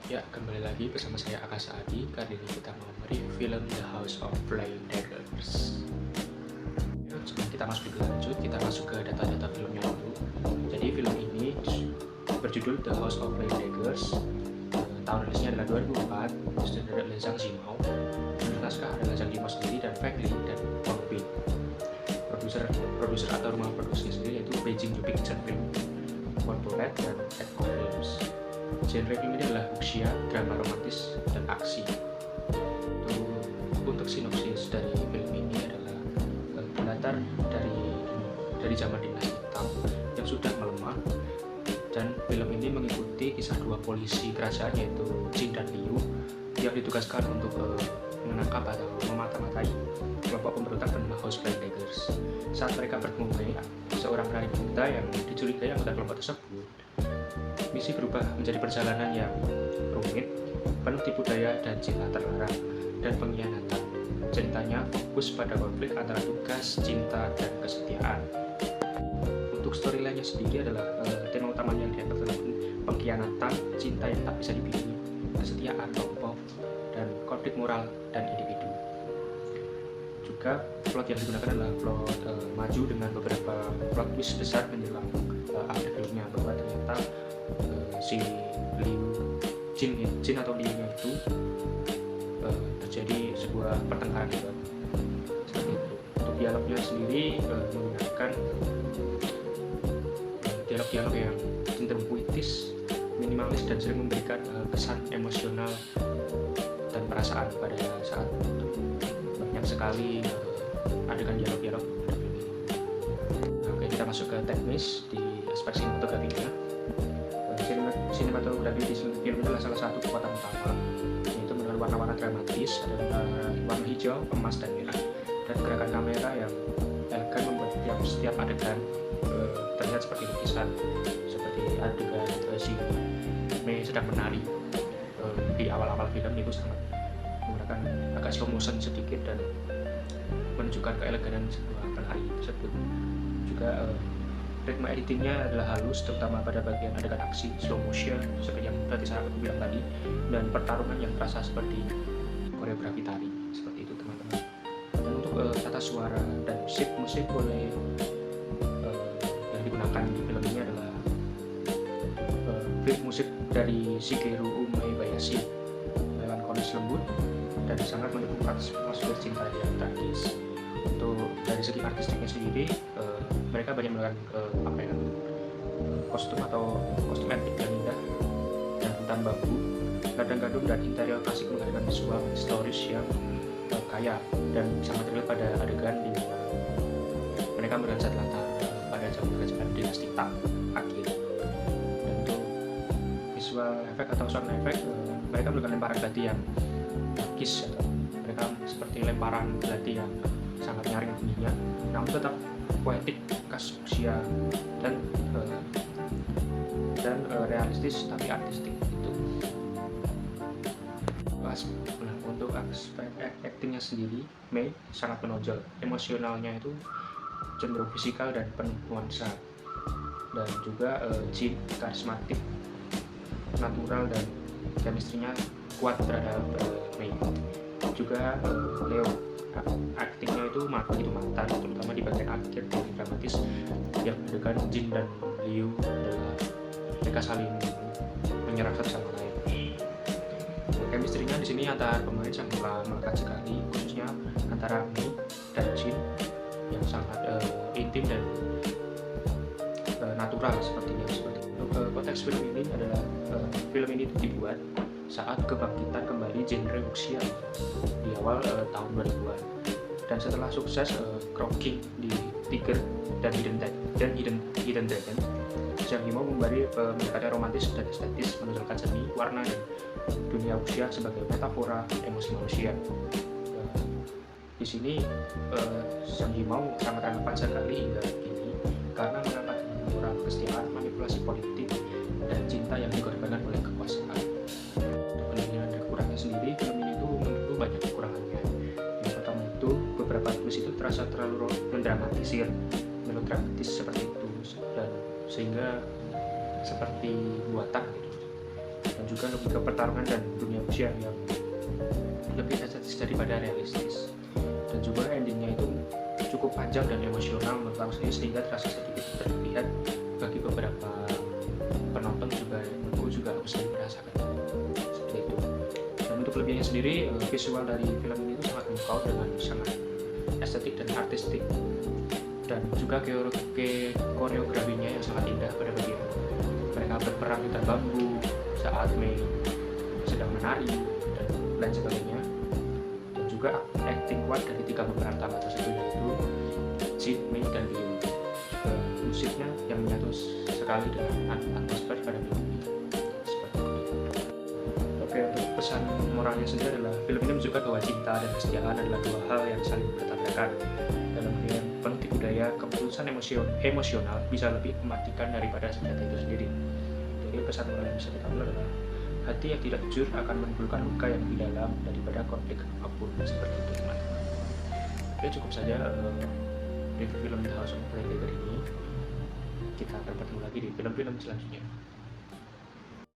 Ya, kembali lagi bersama saya Akasa Adi. Kali ini kita mau mereview film The House of Flying Daggers. Ya, sebelum kita masuk lebih lanjut, kita masuk ke data-data filmnya dulu. Jadi film ini berjudul The House of Flying Daggers. Tahun rilisnya adalah 2004. Sutradara oleh Zhang Yimou. Penulis naskah adalah Zhang Yimou sendiri dan Feng Li dan Wang Bin. Produser atau rumah produksinya sendiri yaitu Beijing Picture Film, Corporate dan Echo Films. Genre film ini adalah wuxia, drama romantis, dan aksi. Untuk sinopsis dari film ini adalah berlatar dari zaman dinasti Tang yang sudah melemah, dan film ini mengikuti kisah dua polisi kerajaan yaitu Jin dan Liu yang ditugaskan untuk menangkap atau memata-matai kelompok pemberontak bernama House Flying Daggers. Saat mereka bertemu dengan seorang penari buta yang dicurigai anggota kelompok tersebut, misi berubah menjadi perjalanan yang rumit, penuh tipu daya dan cinta terlarang dan pengkhianatan. Ceritanya fokus pada konflik antara tugas, cinta, dan kesetiaan. Untuk storyline-nya sendiri adalah tema utamanya yang diangkat adalah pengkhianatan, cinta yang tak bisa dipilih, kesetiaan kelompok, dan konflik moral dan individu. Juga plot yang digunakan adalah plot maju dengan beberapa plot twist besar menjelang akhir filmnya, bahwa ternyata si Jin atau Liu itu terjadi sebuah pertengkaran juga. Seperti itu. Untuk dialognya sendiri menggunakan dialog-dialog yang cenderung puitis, minimalis, dan sering memberikan kesan emosional dan perasaan pada saat banyak sekali adegan dialog-dialog pada film ini. Oke, kita masuk ke teknis di aspek sinematografinya. Sinematografi di film ini adalah salah satu kekuatan utama, yaitu dengan warna-warna dramatis, ada warna hijau, emas, dan merah, dan gerakan kamera yang elegan membuat setiap adegan terlihat seperti lukisan, seperti adegan si Mei sedang menari di awal-awal film itu sangat menggunakan agak slow motion sedikit dan menunjukkan keeleganan sebuah penari tersebut. Juga ritme editingnya adalah halus, terutama pada bagian adegan aksi slow motion seperti yang berarti saya bilang tadi, dan pertarungan yang terasa seperti koreografi tari, seperti itu teman-teman. Dan untuk tata suara dan musik boleh yang digunakan di film ini adalah musik dari Shigeru Umebayashi, melankolis lembut dan sangat mendukung atmosfer cinta yang tragis. Untuk dari segi artistiknya sendiri, mereka banyak melakukan kostum epic yang indah dan hutan bambu, ladang gadung, dan interior klasik menghadirkan visual historis yang kaya dan sangat terlihat pada adegan di mana mereka berada latar pada zaman kerajaan dinasti Tang akhir. Dan untuk visual efek atau sound effect, mereka melakukan lemparan belati yang magis, atau mereka seperti lemparan belati yang sangat nyaring bunyinya, namun tetap poetik, khas usia, dan realistis tapi artistik itu. Untuk aspek actingnya sendiri, Mei sangat menonjol. Emosionalnya itu cenderung fisikal dan penuh nuansa, dan juga Jin karismatik, natural, dan chemistry-nya kuat terhadap Mei. Juga Leo aktingnya itu begitu mantap, terutama di bagian akhir yang dramatis yang adegan Jin dan Liu mereka saling menyerang satu sama lain. Chemistry-nya di sini antar pemain sangat melekat sekali, khususnya antara Mei dan Jin yang sangat intim dan natural sepertinya. Untuk konteks film ini adalah film ini dibuat saat kebangkitan kembali genre wuxia di awal tahun 2000-an, dan setelah sukses Croaking di Tiger dan Hidden Dragon, Zhang Yimou memberi pendekatan romantis dan estetis, menonjolkan seni, warna, dan dunia wuxia sebagai metafora emosi manusia. Di sini Zhang Yimou sangat relevan sekali hingga kini karena mengangkat moral, kesetiaan, manipulasi politik, dan cinta yang dikorbankan oleh kekuasaan. Kelebihan dan kekurangannya sendiri, film ini tuh menurutku banyak kekurangannya. Yang pertama itu beberapa twist itu terasa terlalu mendramatisir, melodramatis seperti itu, dan sehingga seperti buatan gitu. Dan juga lebih ke pertarungan dan dunia usia yang lebih estetis daripada realistis. Dan juga endingnya itu cukup panjang dan emosional menurut aku sendiri, sehingga terasa sedikit terlihat bagi beberapa penonton juga, menurutku juga aku sendiri merasakan seperti itu. Dan untuk kelebihannya sendiri, visual dari film ini itu sangat memukau dengan sangat estetik dan artistik, dan juga koreografinya yang sangat indah pada bagian mereka berperang di hutan bambu saat Mei sedang menari dan lain sebagainya. Dan juga acting kuat dari 3 pemeran utama tersebut, yaitu Jin, Mei, dan Liu. Juga musiknya yang menyatu sekali dengan atmosfer pada film ini. Seperti itu. Oke, untuk pesan moralnya sendiri adalah film ini menunjukkan bahwa cinta dan kesetiaan adalah 2 hal yang saling bertabrakan. Dalam dunia politik budaya, keputusan emosional bisa lebih mematikan daripada senjata itu sendiri. Jadi pesan moral yang bisa kita ambil adalah hati yang tidak jujur akan menimbulkan luka yang lebih dalam daripada konflik apapun. Seperti itu, teman-teman. Oke, cukup saja review film The House of Black Tiger ini. Kita akan bertemu lagi di film-film selanjutnya.